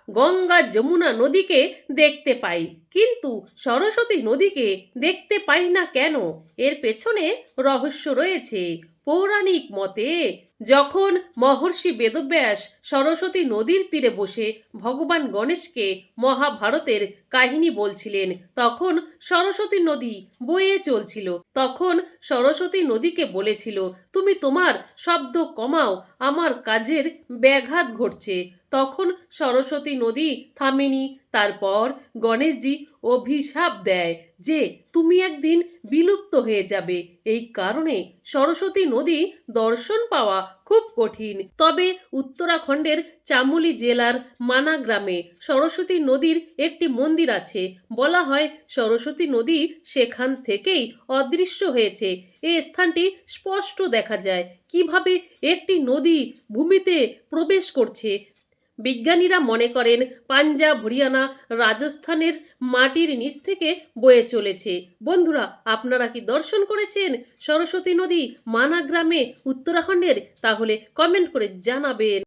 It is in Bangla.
গঙ্গা যমুনা নদীকে দেখতে পাই, কিন্তু সরস্বতী নদীকে দেখতে পাই না কেন? এর পেছনে রহস্য রয়েছে। পৌরাণিক মতে যখন মহর্ষি বেদব্যাস সরস্বতী নদীর তীরে বসে ভগবান গণেশকে মহাভারতের কাহিনী বলছিলেন, তখন সরস্বতী নদী বয়ে চলছিল। তখন সরস্বতী নদীকে বলেছিল, তুমি তোমার শব্দ কমাও, আমার কাজের ব্যাঘাত ঘটছে। তখন সরস্বতী নদী থামেনি। তারপর গণেশজি অভিশাপ দেয় যে তুমি একদিন বিলুপ্ত হয়ে যাবে। এই কারণে সরস্বতী নদী দর্শন পাওয়া খুব কঠিন। তবে উত্তরাখণ্ডের চামোলি জেলার মানা গ্রামে সরস্বতী নদীর একটি মন্দির আছে। বলা হয় সরস্বতী নদী সেখান থেকেই অদৃশ্য হয়েছে। এই স্থানটি স্পষ্ট দেখা যায় কিভাবে একটি নদী ভূমিতে প্রবেশ করছে। বিজ্ঞানীরা মনে করেন পাঞ্জাব, হরিয়ানা, রাজস্থানের মাটির নিচ থেকে বয়ে চলেছে। বন্ধুরা, আপনারা কি দর্শন করেছেন সরস্বতী নদী মানা গ্রামে উত্তরাখণ্ডের? তাহলে কমেন্ট করে জানাবেন।